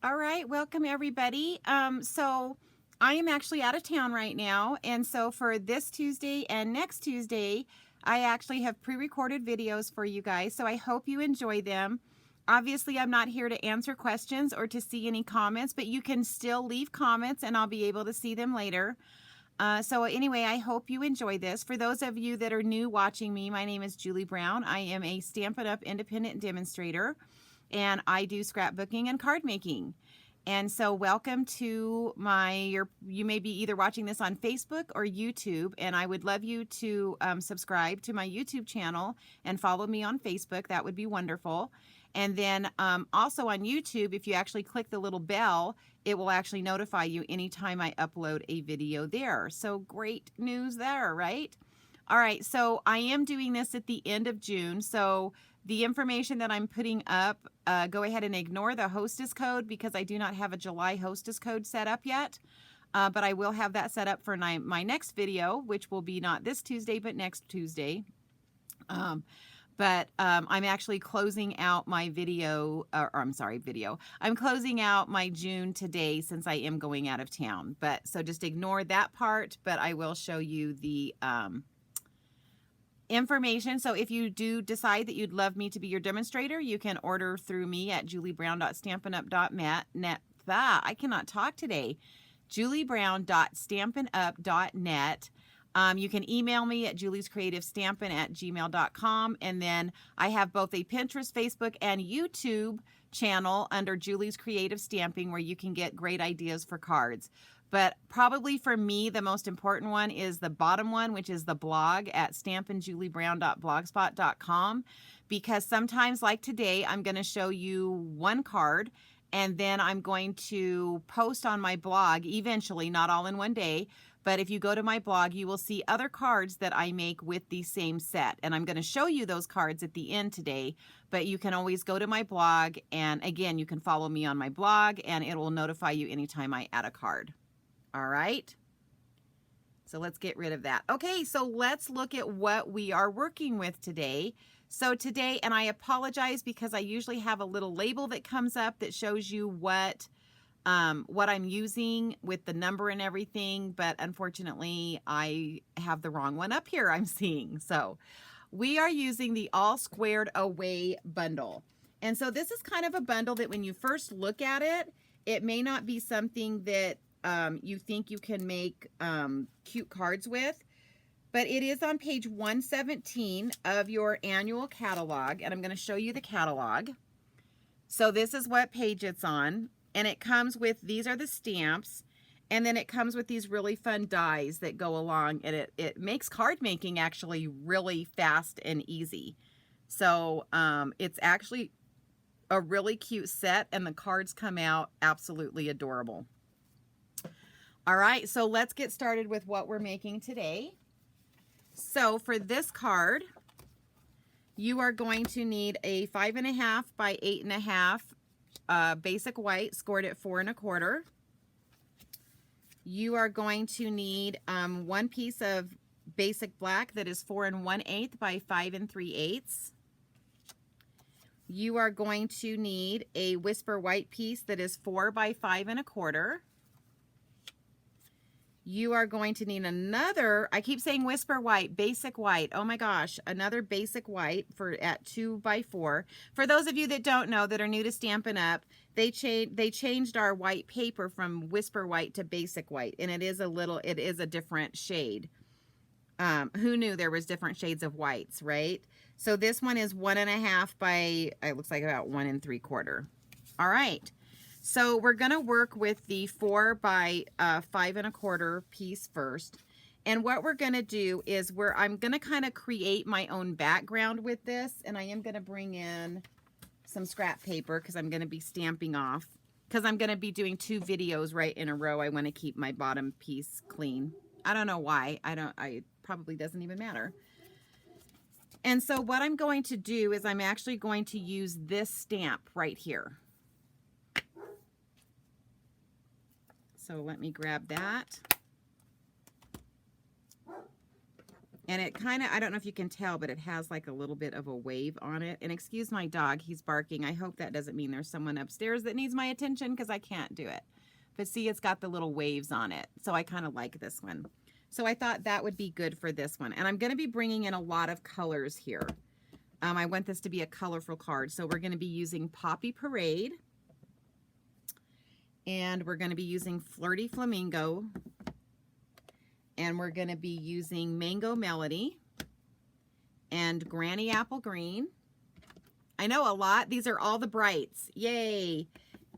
All right, welcome everybody. So I am actually out of town right now, and so for this Tuesday and next Tuesday, I actually have pre-recorded videos for you guys, so I hope you enjoy them. Obviously, I'm not here to answer questions or to see any comments, but you can still leave comments and I'll be able to see them later. So anyway, I hope you enjoy this. For those of you that are new watching me, my name is Julie Brown. I am a Stampin' Up! Independent demonstrator, and I do scrapbooking and card making. And so welcome to you may be either watching this on Facebook or YouTube, and I would love you to subscribe to my YouTube channel and follow me on Facebook. That would be wonderful. And then also on YouTube, if you actually click the little bell, it will actually notify you anytime I upload a video there. So great news there, right? All right, so I am doing this at the end of June. So the information that I'm putting up, go ahead and ignore the hostess code because I do not have a July hostess code set up yet. But I will have that set up for my next video, which will be not this Tuesday, but next Tuesday. I'm actually closing out my video, I'm closing out my June today since I am going out of town. So just ignore that part, but I will show you the information. So if you do decide that you'd love me to be your demonstrator, you can order through me at juliebrown.stampinup.net. I cannot talk today. juliebrown.stampinup.net. You can email me at juliescreativestampin@gmail.com. And then I have both a Pinterest, Facebook, and YouTube channel under Julie's Creative Stamping where you can get great ideas for cards. But probably for me, the most important one is the bottom one, which is the blog at stampinjuliebrown.blogspot.com. Because sometimes, like today, I'm going to show you one card, and then I'm going to post on my blog eventually, not all in one day. But if you go to my blog, you will see other cards that I make with the same set. And I'm going to show you those cards at the end today. But you can always go to my blog. And again, you can follow me on my blog, and it will notify you anytime I add a card. All right. So let's get rid of that. Okay, so let's look at what we are working with today. So today, and I apologize because I usually have a little label that comes up that shows you what I'm using with the number and everything, but unfortunately I have the wrong one up here I'm seeing. So we are using the All Squared Away bundle. And so this is kind of a bundle that when you first look at it, it may not be something that you think you can make cute cards with, but it is on page 117 of your annual catalog, and I'm going to show you the catalog. So this is what page it's on, and it comes with, these are the stamps, and then it comes with these really fun dies that go along, and it makes card making actually really fast and easy. So it's actually a really cute set, and the cards come out absolutely adorable. All right, so let's get started with what we're making today. So for this card, you are going to need a 5.5 by 8.5 basic white scored at 4 1/4. You are going to need one piece of basic black that is 4 1/8 by 5 3/8. You are going to need a whisper white piece that is 4 by 5 1/4. You are going to need another, I keep saying whisper white, basic white. Oh my gosh, another basic white at 2 by 4. For those of you that don't know, that are new to Stampin' Up, they changed our white paper from whisper white to basic white, and it is a different shade. Who knew there was different shades of whites, right? So this one is 1.5 by, it looks like about 1 3/4. All right. So we're going to work with the 4 by 5 1/4 piece first. And what we're going to do is I'm going to kind of create my own background with this. And I am going to bring in some scrap paper because I'm going to be stamping off. Because I'm going to be doing 2 videos right in a row. I want to keep my bottom piece clean. I don't know why. It probably doesn't even matter. And so what I'm going to do is I'm actually going to use this stamp right here. So let me grab that. And it kind of, I don't know if you can tell, but it has like a little bit of a wave on it. And excuse my dog, he's barking. I hope that doesn't mean there's someone upstairs that needs my attention because I can't do it. But see, it's got the little waves on it. So I kind of like this one. So I thought that would be good for this one. And I'm going to be bringing in a lot of colors here. I want this to be a colorful card. So we're going to be using Poppy Parade. And we're going to be using Flirty Flamingo. And we're going to be using Mango Melody and Granny Apple Green. I know a lot. These are all the brights. Yay!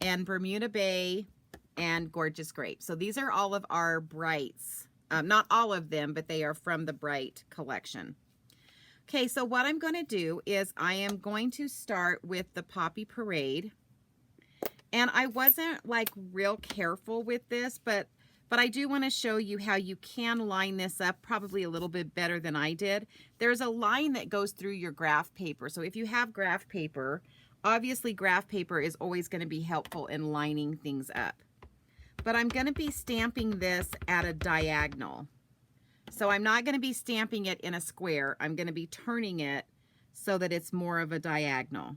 And Bermuda Bay and Gorgeous Grape. So these are all of our brights. Not all of them, but they are from the Bright collection. Okay, so what I'm going to do is I am going to start with the Poppy Parade. And I wasn't like real careful with this, but I do want to show you how you can line this up probably a little bit better than I did. There's a line that goes through your graph paper. So if you have graph paper, obviously graph paper is always going to be helpful in lining things up. But I'm going to be stamping this at a diagonal. So I'm not going to be stamping it in a square. I'm going to be turning it so that it's more of a diagonal.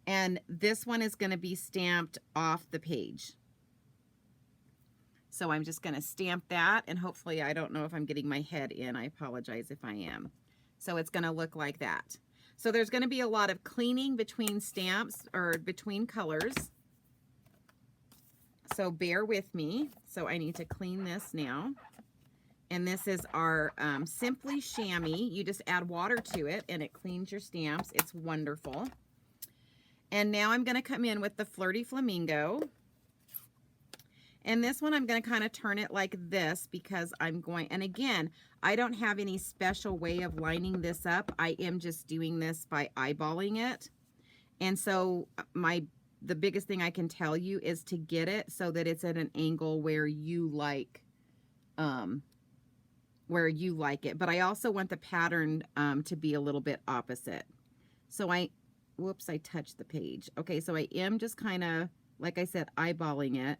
And this one is going to be stamped off the page. So I'm just going to stamp that, and hopefully, I don't know if I'm getting my head in. I apologize if I am. So it's going to look like that. So there's going to be a lot of cleaning between stamps or between colors. So bear with me. So I need to clean this now. And this is our Simply Chamois. You just add water to it and it cleans your stamps. It's wonderful. And now I'm going to come in with the Flirty Flamingo. And this one I'm going to kind of turn it like this because I'm going, and again, I don't have any special way of lining this up. I am just doing this by eyeballing it. And so the biggest thing I can tell you is to get it so that it's at an angle where you like it. But I also want the pattern to be a little bit opposite. So whoops, I touched the page. Okay, so I am just kind of, like I said, eyeballing it.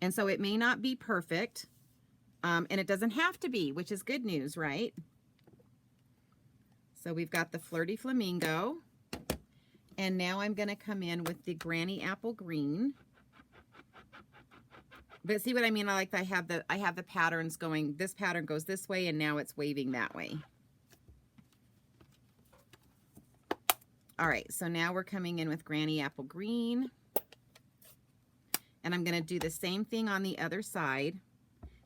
And so it may not be perfect, and it doesn't have to be, which is good news, right? So we've got the Flirty Flamingo, and now I'm going to come in with the Granny Apple Green. But see what I mean? I like that I have the patterns going. This pattern goes this way, and now it's waving that way. All right, so now we're coming in with Granny Apple Green. And I'm going to do the same thing on the other side.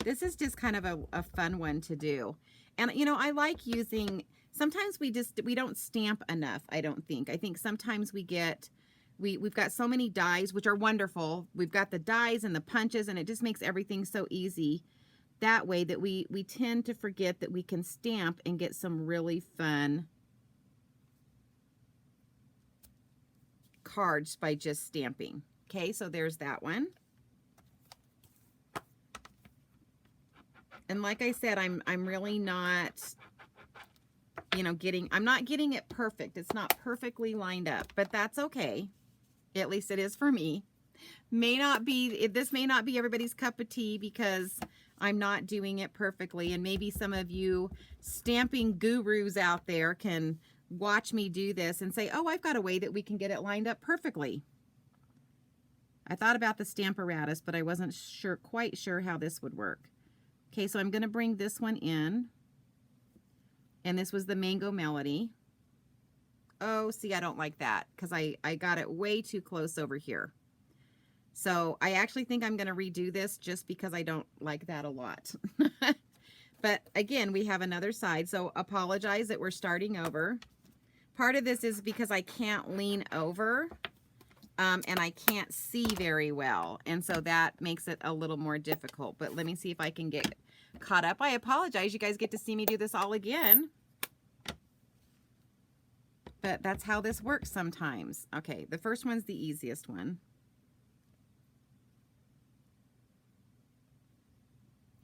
This is just kind of a fun one to do. And, you know, I like using, sometimes we don't stamp enough, I don't think. I think sometimes we've got so many dies, which are wonderful. We've got the dies and the punches, and it just makes everything so easy that way that we tend to forget that we can stamp and get some really fun cards by just stamping. Okay, so there's that one. And like I said, I'm really not, you know, I'm not getting it perfect. It's not perfectly lined up, but that's okay. At least it is for me. This may not be everybody's cup of tea because I'm not doing it perfectly. And maybe some of you stamping gurus out there can watch me do this and say, oh, I've got a way that we can get it lined up perfectly. I thought about the Stamparatus, but I wasn't quite sure how this would work. Okay, so I'm going to bring this one in. And this was the Mango Melody. Oh, see, I don't like that because I got it way too close over here. So I actually think I'm going to redo this just because I don't like that a lot. But again, we have another side. So apologize that we're starting over. Part of this is because I can't lean over. And I can't see very well, and so that makes it a little more difficult. But let me see if I can get caught up. I apologize. You guys get to see me do this all again. But that's how this works sometimes. Okay, the first one's the easiest one.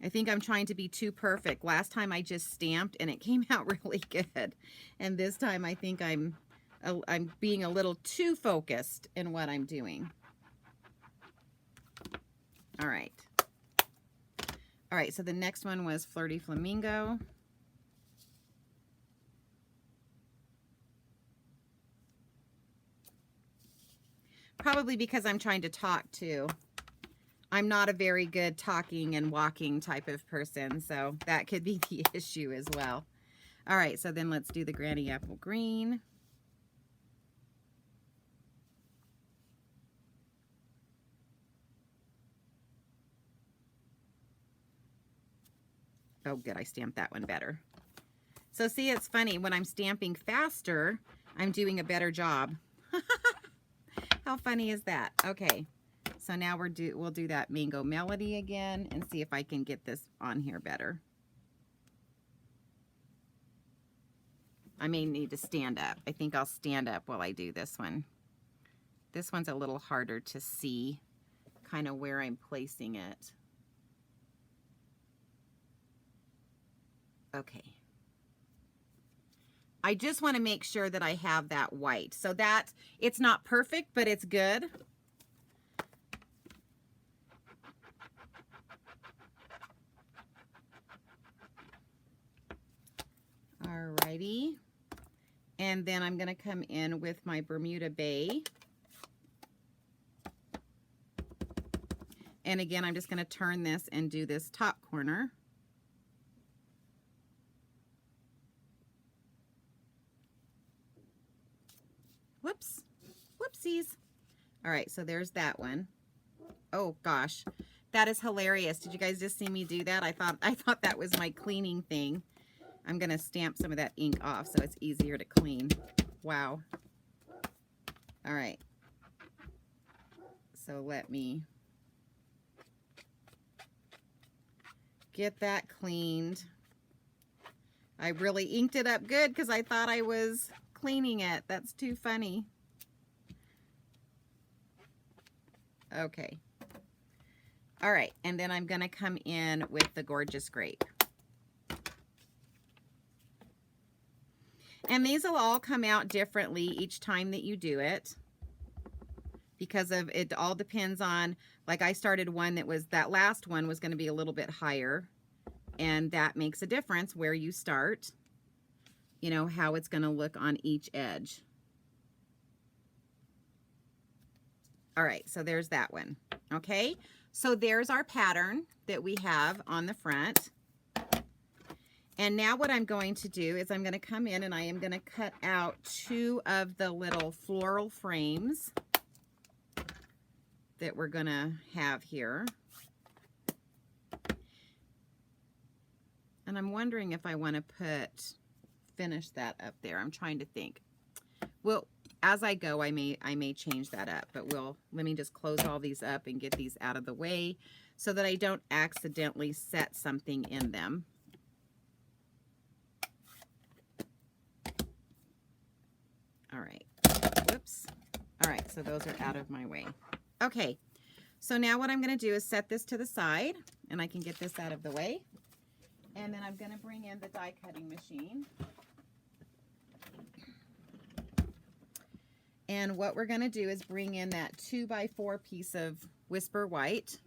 I think I'm trying to be too perfect. Last time I just stamped, and it came out really good. And this time I think I'm being a little too focused in what I'm doing. All right. All right, so the next one was Flirty Flamingo. Probably because I'm trying to talk too. I'm not a very good talking and walking type of person, so that could be the issue as well. All right, so then let's do the Granny Apple Green. Oh, good, I stamped that one better. So see, it's funny, when I'm stamping faster, I'm doing a better job. How funny is that? Okay, so now we'll do that Mango Melody again and see if I can get this on here better. I may need to stand up. I think I'll stand up while I do this one. This one's a little harder to see kind of where I'm placing it. Okay. I just want to make sure that I have that white. So that it's not perfect, but it's good. Alrighty. And then I'm going to come in with my Bermuda Bay. And again, I'm just going to turn this and do this top corner. Whoops. Whoopsies. All right, so there's that one. Oh gosh, that is hilarious. Did you guys just see me do that? I thought that was my cleaning thing. I'm going to stamp some of that ink off so it's easier to clean. Wow. All right. So let me get that cleaned. I really inked it up good because I thought I was cleaning it. That's too funny. Okay. All right, and then I'm going to come in with the Gorgeous Grape. And these will all come out differently each time that you do it, because of it all depends on, like I started one that last one was going to be a little bit higher, and that makes a difference where you start, you know, how it's going to look on each edge. All right, so there's that one. Okay, so there's our pattern that we have on the front. And now what I'm going to do is I'm going to come in and I am going to cut out 2 of the little floral frames that we're going to have here. And I'm wondering if I want to finish that up there. I'm trying to think. Well, as I go, I may change that up, but let me just close all these up and get these out of the way so that I don't accidentally set something in them. All right, whoops. All right, so those are out of my way. Okay, so now what I'm going to do is set this to the side, and I can get this out of the way. And then I'm going to bring in the die cutting machine. And what we're going to do is bring in that 2x4 piece of Whisper White.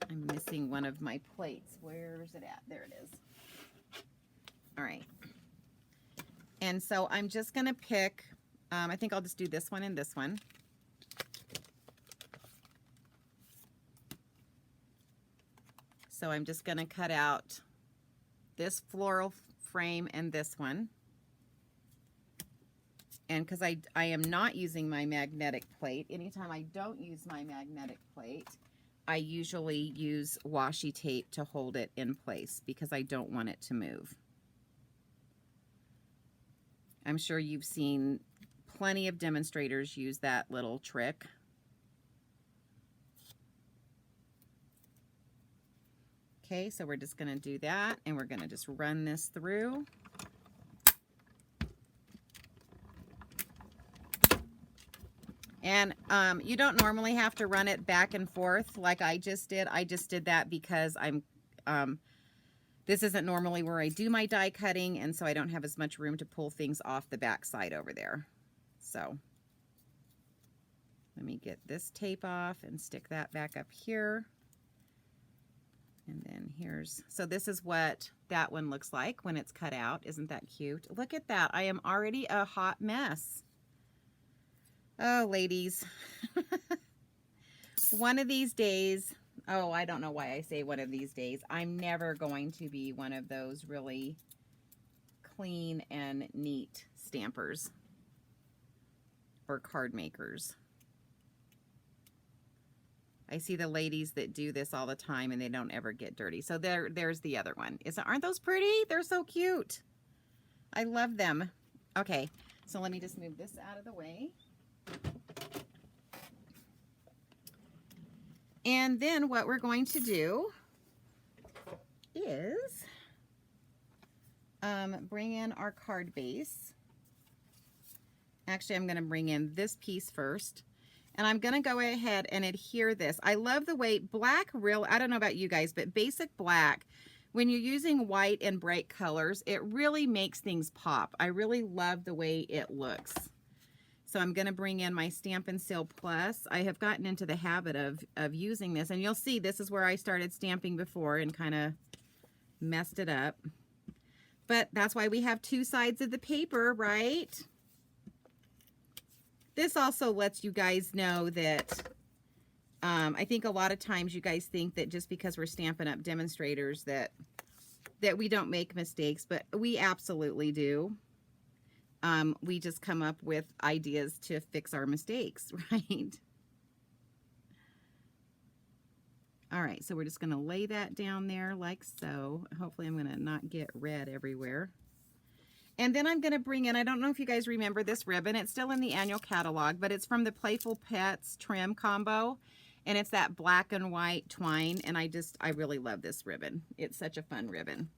I'm missing one of my plates. Where's it at? There it is. All right. And so I'm just going to pick, I think I'll just do this one and this one. So I'm just going to cut out this floral frame and this one. And because I am not using my magnetic plate, anytime I don't use my magnetic plate, I usually use washi tape to hold it in place because I don't want it to move. I'm sure you've seen plenty of demonstrators use that little trick. Okay, so we're just going to do that, and we're going to just run this through. And you don't normally have to run it back and forth like I just did. I just did that because this isn't normally where I do my die cutting, and so I don't have as much room to pull things off the back side over there. So let me get this tape off and stick that back up here. And then so this is what that one looks like when it's cut out. Isn't that cute? Look at that. I am already a hot mess. Oh, ladies. One of these days, oh, I don't know why I say one of these days. I'm never going to be one of those really clean and neat stampers or card makers. I see the ladies that do this all the time and they don't ever get dirty. So there's the other one. Aren't those pretty? They're so cute. I love them. Okay, so let me just move this out of the way. And then what we're going to do is bring in our card base. Actually, I'm going to bring in this piece first. And I'm going to go ahead and adhere this. I love the way black, I don't know about you guys, but basic black, when you're using white and bright colors, it really makes things pop. I really love the way it looks. So I'm going to bring in my Stampin' Seal Plus. I have gotten into the habit of using this. And you'll see this is where I started stamping before and kind of messed it up. But that's why we have two sides of the paper, right? This also lets you guys know that I think a lot of times you guys think that just because we're Stampin' Up! Demonstrators that we don't make mistakes, but we absolutely do. We just come up with ideas to fix our mistakes, right? All right, so we're just going to lay that down there like so. Hopefully I'm going to not get red everywhere. And then I'm going to bring in, I don't know if you guys remember this ribbon. It's still in the annual catalog, but it's from the Playful Pets trim combo. And it's that black and white twine. And I really love this ribbon. It's such a fun ribbon.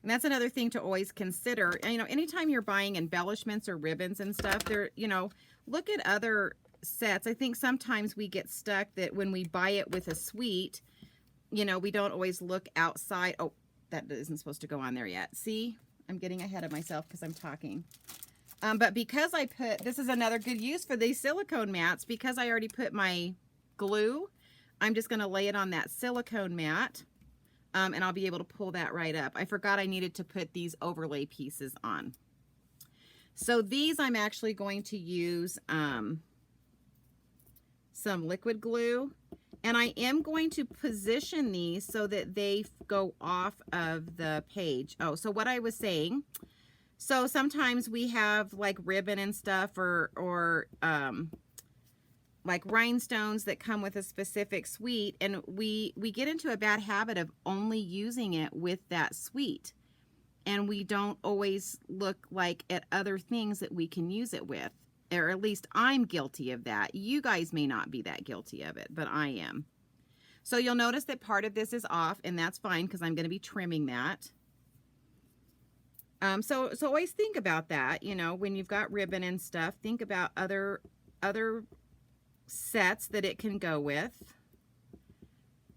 And that's another thing to always consider. And, anytime you're buying embellishments or ribbons and stuff, look at other sets. I think sometimes we get stuck that when we buy it with a suite, we don't always look outside. Oh, that isn't supposed to go on there yet. See? I'm getting ahead of myself because I'm talking. But because this is another good use for these silicone mats, because I already put my glue, I'm just going to lay it on that silicone mat, and I'll be able to pull that right up. I forgot I needed to put these overlay pieces on. So these I'm actually going to use some liquid glue. And I am going to position these so that they go off of the page. Oh, so what I was saying, so sometimes we have like ribbon and stuff or like rhinestones that come with a specific suite, and we get into a bad habit of only using it with that suite. And we don't always look like at other things that we can use it with. Or at least I'm guilty of that. You guys may not be that guilty of it, but I am. So you'll notice that part of this is off, and that's fine because I'm going to be trimming that. So always think about that, when you've got ribbon and stuff, think about other sets that it can go with,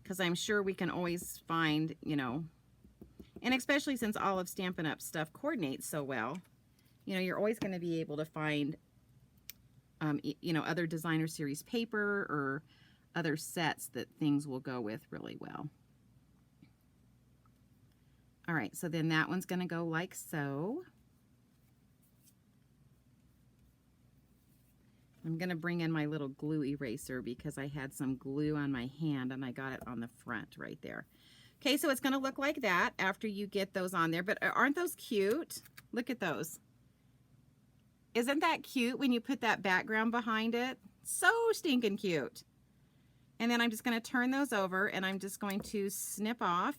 because I'm sure we can always find, and especially since all of Stampin' Up! Stuff coordinates so well, you're always going to be able to find other designer series paper or other sets that things will go with really well. All right, so then that one's going to go like so. I'm going to bring in my little glue eraser because I had some glue on my hand and I got it on the front right there. Okay, so it's going to look like that after you get those on there, but aren't those cute? Look at those. Isn't that cute when you put that background behind it? So stinking cute. And then I'm just going to turn those over and I'm just going to snip off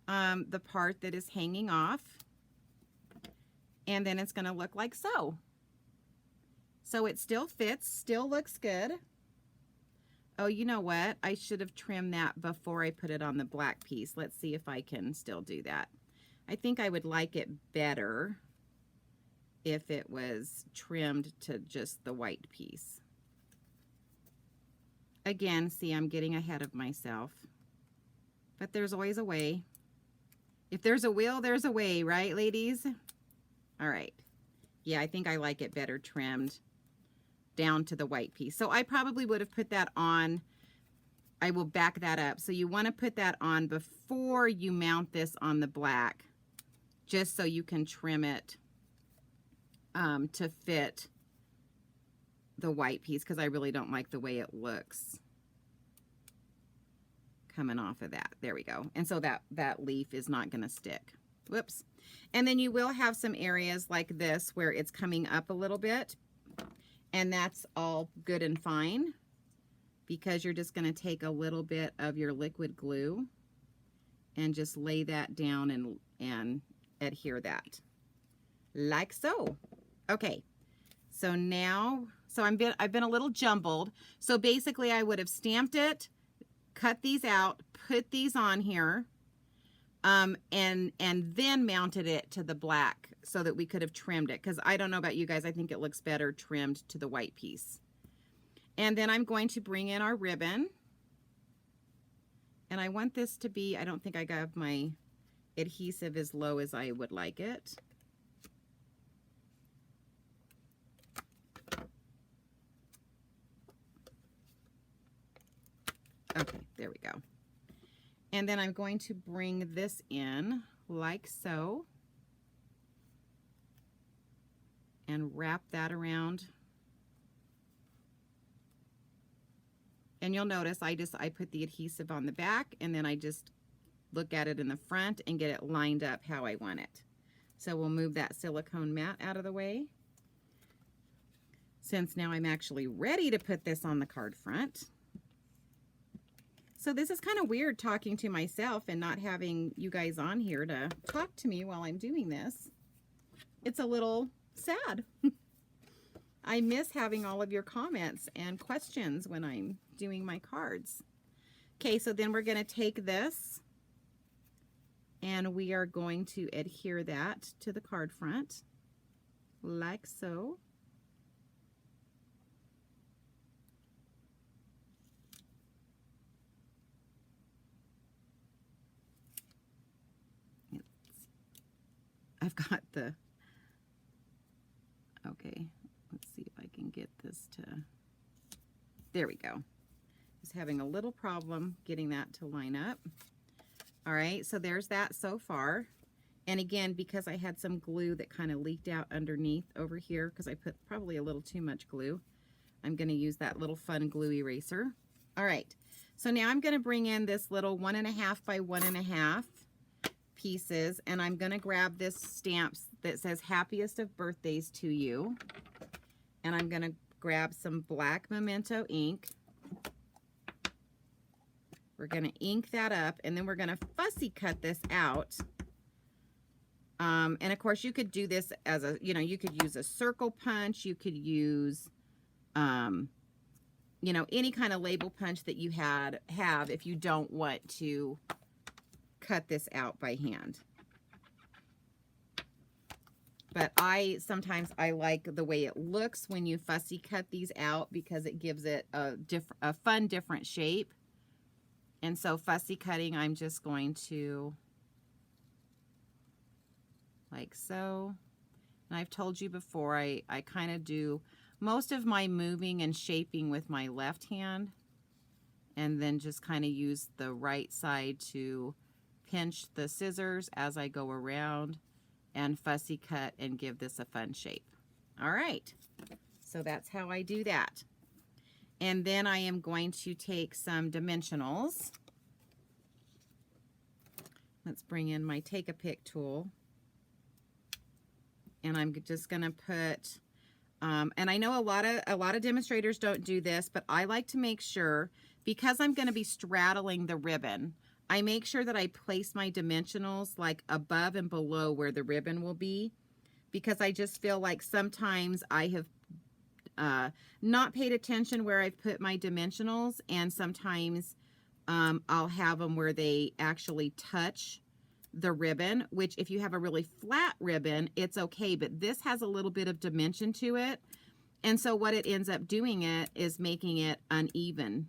the part that is hanging off. And then it's going to look like so. So it still fits, still looks good. Oh, you know what? I should have trimmed that before I put it on the black piece. Let's see if I can still do that. I think I would like it better if it was trimmed to just the white piece. Again, see, I'm getting ahead of myself. But there's always a way. If there's a will, there's a way, right, ladies? All right. Yeah, I think I like it better trimmed down to the white piece. So I probably would have put that on. I will back that up. So you want to put that on before you mount this on the black, just so you can trim it to fit the white piece because I really don't like the way it looks coming off of that. There we go. And so that leaf is not going to stick. Whoops. And then you will have some areas like this where it's coming up a little bit, and that's all good and fine because you're just going to take a little bit of your liquid glue and just lay that down and adhere that like so. Okay. So now, I've been a little jumbled. So basically I would have stamped it, cut these out, put these on here, and then mounted it to the black so that we could have trimmed it. Because I don't know about you guys, I think it looks better trimmed to the white piece. And then I'm going to bring in our ribbon. And I want this to be, I don't think I got my adhesive as low as I would like it. Okay, there we go. And then I'm going to bring this in like so and wrap that around. And you'll notice I put the adhesive on the back, and then I just look at it in the front and get it lined up how I want it. So we'll move that silicone mat out of the way. Since now I'm actually ready to put this on the card front. So this is kind of weird talking to myself and not having you guys on here to talk to me while I'm doing this. It's a little sad. I miss having all of your comments and questions when I'm doing my cards. Okay, so then we're going to take this and we are going to adhere that to the card front like so. I've got the, okay, let's see if I can get this to, there we go. Just having a little problem getting that to line up. All right, so there's that so far. And again, because I had some glue that kind of leaked out underneath over here, because I put probably a little too much glue, I'm going to use that little fun glue eraser. All right, so now I'm going to bring in this little 1.5 by 1.5 pieces, and I'm going to grab this stamp that says happiest of birthdays to you, and I'm going to grab some black memento ink. We're going to ink that up, and then we're going to fussy cut this out. And of course you could do this as a, you could use a circle punch, you could use any kind of label punch that you have if you don't want to cut this out by hand. But sometimes I like the way it looks when you fussy cut these out because it gives it a fun different shape. And so fussy cutting, I'm just going to like so. And I've told you before, I kind of do most of my moving and shaping with my left hand, and then just kind of use the right side to pinch the scissors as I go around and fussy cut and give this a fun shape. All right, so that's how I do that. And then I am going to take some dimensionals. Let's bring in my take a pick tool. And I'm just going to put, and I know a lot of demonstrators don't do this, but I like to make sure, because I'm going to be straddling the ribbon, I make sure that I place my dimensionals like above and below where the ribbon will be, because I just feel like sometimes I have not paid attention where I've put my dimensionals, and sometimes I'll have them where they actually touch the ribbon, which if you have a really flat ribbon, it's okay, but this has a little bit of dimension to it. And so what it ends up doing is making it uneven.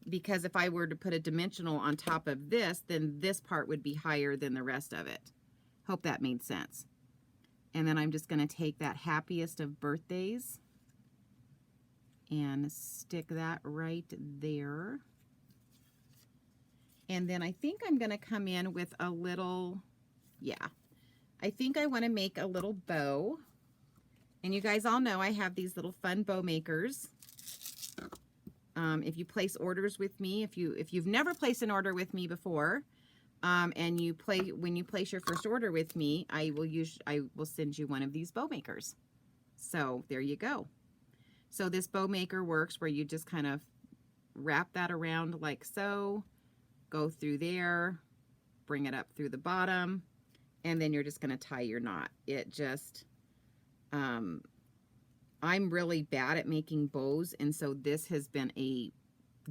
Because if I were to put a dimensional on top of this, then this part would be higher than the rest of it. Hope that made sense. And then I'm just going to take that happiest of birthdays and stick that right there. And then I think I'm going to come in with a little, I think I want to make a little bow. And you guys all know I have these little fun bow makers. If you place orders with me, if you've never placed an order with me before, and when you place your first order with me, I will send you one of these bow makers. So there you go. So this bow maker works where you just kind of wrap that around like so, go through there, bring it up through the bottom, and then you're just going to tie your knot. It just, I'm really bad at making bows, and so this has been a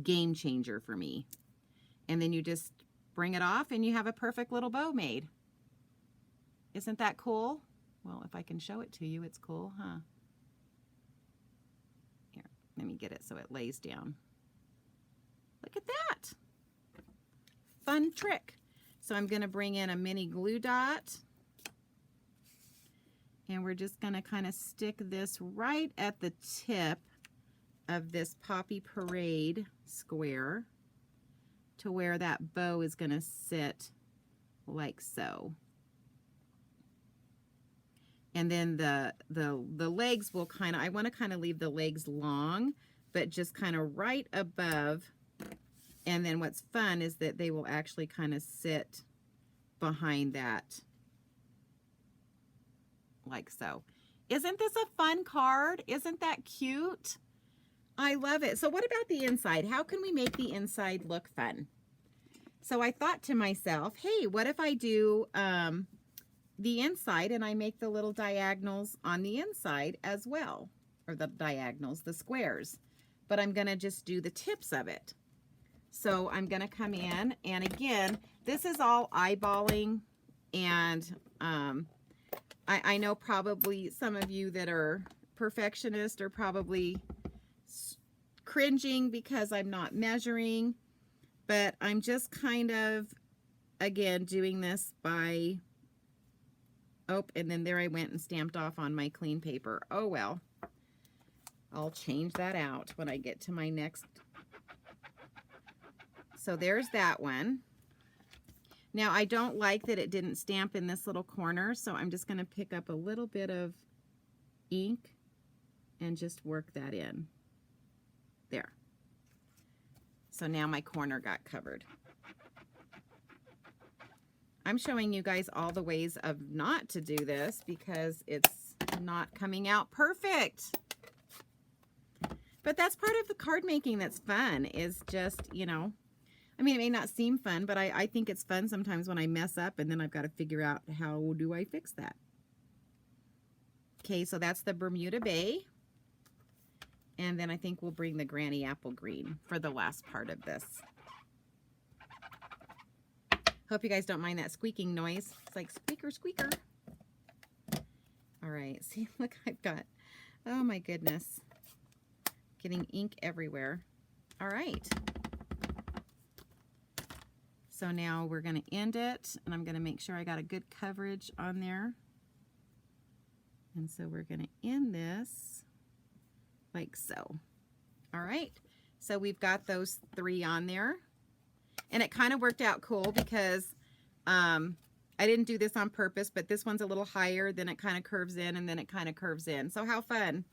game changer for me. And then you just bring it off and you have a perfect little bow made. Isn't that cool? Well, if I can show it to you, it's cool, huh? Here, let me get it so it lays down. Look at that. Fun trick. So I'm going to bring in a mini glue dot. And we're just going to kind of stick this right at the tip of this Poppy Parade square to where that bow is going to sit like so. And then the legs will kind of, I want to kind of leave the legs long, but just kind of right above. And then what's fun is that they will actually kind of sit behind that like so. Isn't this a fun card? Isn't that cute? I love it. So what about the inside? How can we make the inside look fun? So I thought to myself, hey, what if I do the inside and I make the little diagonals on the inside as well, or the diagonals, the squares, but I'm going to just do the tips of it. So I'm going to come in, and again, this is all eyeballing, and I know probably some of you that are perfectionists are probably cringing because I'm not measuring, but I'm just kind of, again, doing this by, oh, and then there I went and stamped off on my clean paper. Oh, well, I'll change that out when I get to my next. So there's that one. Now, I don't like that it didn't stamp in this little corner, so I'm just going to pick up a little bit of ink and just work that in. There. So now my corner got covered. I'm showing you guys all the ways of not to do this because it's not coming out perfect. But that's part of the card making that's fun, is just, you know, I mean, it may not seem fun, but I think it's fun sometimes when I mess up and then I've got to figure out how do I fix that. Okay, so that's the Bermuda Bay. And then I think we'll bring the Granny Apple Green for the last part of this. Hope you guys don't mind that squeaking noise. It's like squeaker, squeaker. All right, see, look, I've got, oh my goodness, getting ink everywhere. All right. So now we're going to end it, and I'm going to make sure I got a good coverage on there. And so we're going to end this like so. All right, so we've got those 3 on there. And it kind of worked out cool because I didn't do this on purpose, but this one's a little higher, then it kind of curves in, and then it kind of curves in. So how fun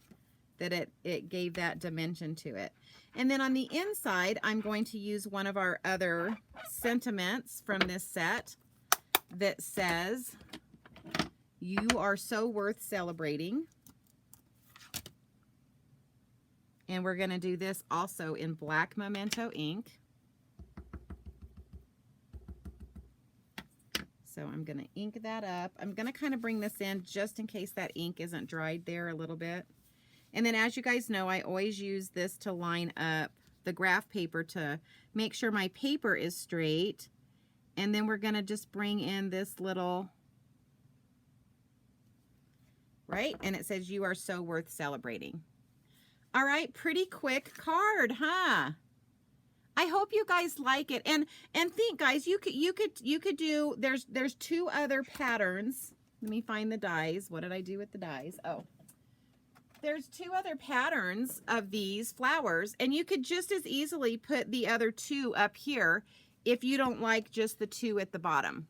that it gave that dimension to it. And then on the inside, I'm going to use one of our other sentiments from this set that says, "You are so worth celebrating." And we're going to do this also in black Memento ink. So I'm going to ink that up. I'm going to kind of bring this in just in case that ink isn't dried there a little bit. And then, as you guys know, I always use this to line up the graph paper to make sure my paper is straight. And then we're going to just bring in this little, right? And it says, "You are so worth celebrating." All right, pretty quick card, huh? I hope you guys like it. And think, guys, you could do, there's 2 other patterns. Let me find the dies. What did I do with the dies? Oh. There's 2 other patterns of these flowers, and you could just as easily put the other 2 up here if you don't like just the 2 at the bottom.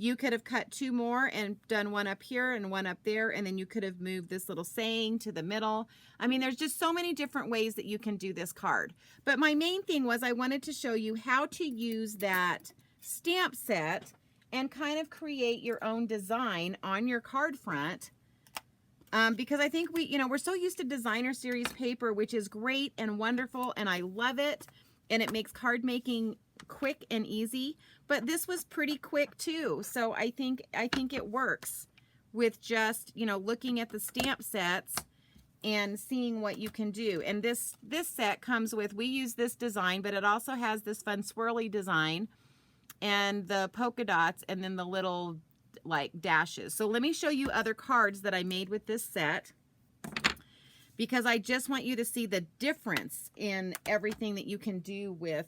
You could have cut 2 more and done one up here and one up there, and then you could have moved this little saying to the middle. I mean, there's just so many different ways that you can do this card. But my main thing was I wanted to show you how to use that stamp set and kind of create your own design on your card front. Because I think we're so used to designer series paper, which is great and wonderful, and I love it, and it makes card making quick and easy. But this was pretty quick too, so I think it works with just looking at the stamp sets and seeing what you can do. And this set comes with, we use this design, but it also has this fun swirly design and the polka dots and then the little like dashes. So let me show you other cards that I made with this set, because I just want you to see the difference in everything that you can do with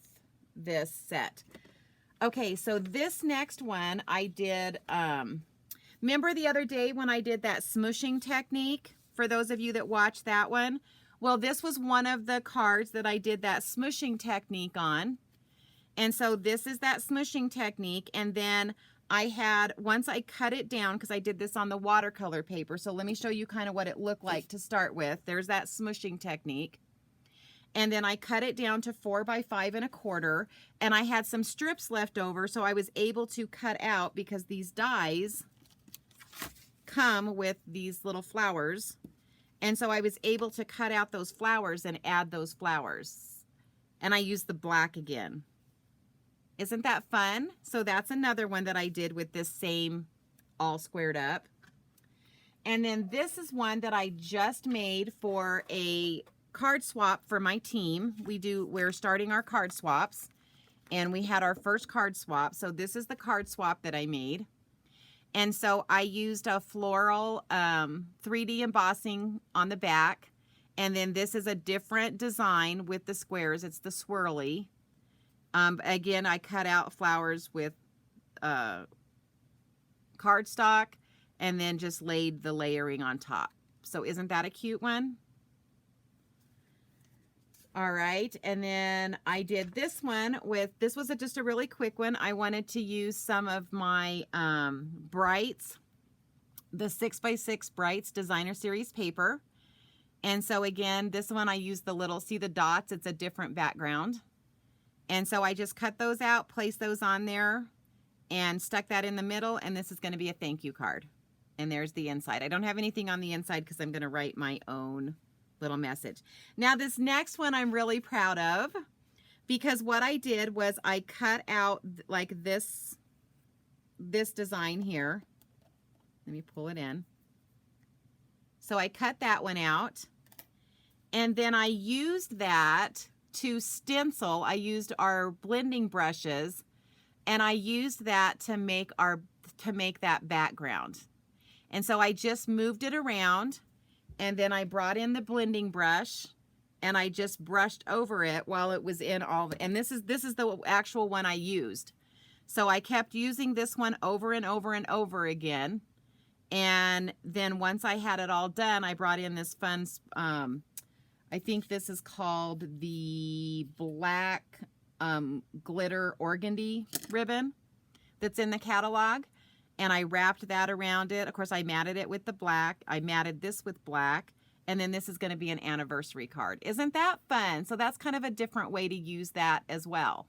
this set. Okay, so this next one I did, remember the other day when I did that smooshing technique? For those of you that watched that one, well, this was one of the cards that I did that smooshing technique on. And so this is that smooshing technique, and then I had, once I cut it down, because I did this on the watercolor paper, so let me show you kind of what it looked like to start with. There's that smooshing technique. And then I cut it down to 4 by 5 1/4, and I had some strips left over, so I was able to cut out, because these dies come with these little flowers, and so I was able to cut out those flowers and add those flowers. And I used the black again. Isn't that fun? So that's another one that I did with this same all squared up. And then this is one that I just made for a card swap for my team. We're starting our card swaps, and we had our first card swap. So this is the card swap that I made. And so I used a floral 3D embossing on the back. And then this is a different design with the squares. It's the swirly. Again, I cut out flowers with cardstock and then just laid the layering on top. So isn't that a cute one? All right, and then I did this one with, this was just a really quick one. I wanted to use some of my Brights, the 6x6 Brights Designer Series paper. And so again, this one I used the little, see the dots? It's a different background. And so I just cut those out, placed those on there, and stuck that in the middle, and this is going to be a thank you card. And there's the inside. I don't have anything on the inside because I'm going to write my own little message. Now this next one I'm really proud of, because what I did was I cut out like this design here. Let me pull it in. So I cut that one out, and then I used that to stencil. I used our blending brushes, and I used that to make that background. And so I just moved it around, and then I brought in the blending brush, and I just brushed over it while it was in all, and this is the actual one I used. So I kept using this one over and over and over again. And then once I had it all done, I brought in this fun, I think this is called the black glitter organdy ribbon that's in the catalog. And I wrapped that around it. Of course, I matted it with the black. I matted this with black. And then this is going to be an anniversary card. Isn't that fun? So that's kind of a different way to use that as well,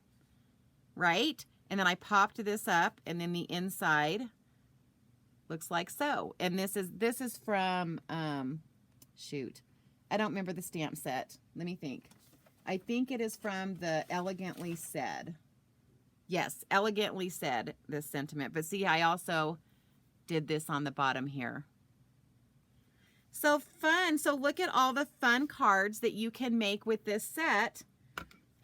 right? And then I popped this up, and then the inside looks like so. And this is from, shoot, I don't remember the stamp set. Let me think. I think it is from the Elegantly Said. Yes, Elegantly Said, this sentiment. But see, I also did this on the bottom here. So fun. So look at all the fun cards that you can make with this set.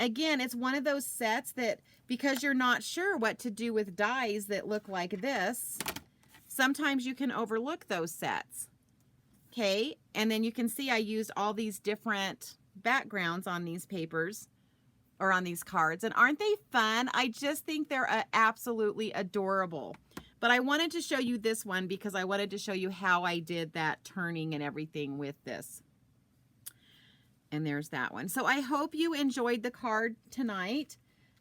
Again, it's one of those sets that, because you're not sure what to do with dies that look like this, sometimes you can overlook those sets. Okay, and then you can see I used all these different backgrounds on these papers, or on these cards, and aren't they fun? I just think they're absolutely adorable. But I wanted to show you this one because I wanted to show you how I did that turning and everything with this. And there's that one. So I hope you enjoyed the card tonight.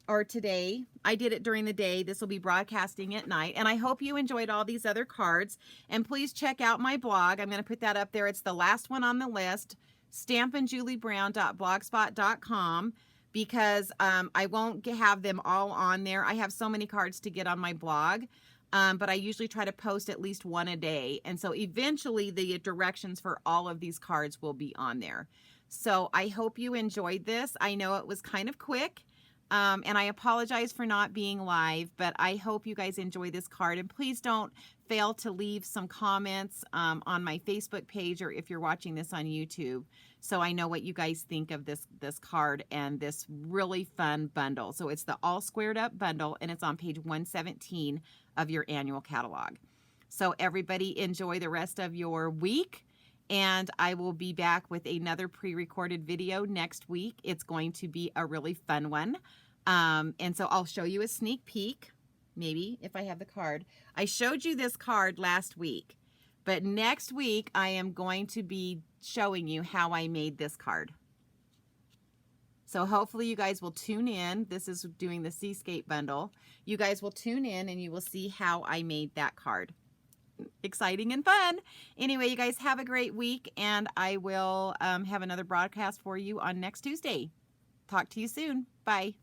or today. I did it during the day. This will be broadcasting at night. And I hope you enjoyed all these other cards. And please check out my blog. I'm going to put that up there. It's the last one on the list, stampinjuliebrown.blogspot.com, because I won't have them all on there. I have so many cards to get on my blog. But I usually try to post at least one a day. And so eventually the directions for all of these cards will be on there. So I hope you enjoyed this. I know it was kind of quick. And I apologize for not being live, but I hope you guys enjoy this card. And please don't fail to leave some comments on my Facebook page, or if you're watching this on YouTube, so I know what you guys think of this card and this really fun bundle. So it's the All Squared Up bundle, and it's on page 117 of your annual catalog. So everybody enjoy the rest of your week. And I will be back with another pre-recorded video next week. It's going to be a really fun one. And so I'll show you a sneak peek, maybe, if I have the card. I showed you this card last week, but next week I am going to be showing you how I made this card. So hopefully you guys will tune in. This is doing the Seascape bundle. You guys will tune in and you will see how I made that card. Exciting and fun. Anyway, you guys have a great week, and I will have another broadcast for you on next Tuesday. Talk to you soon. Bye.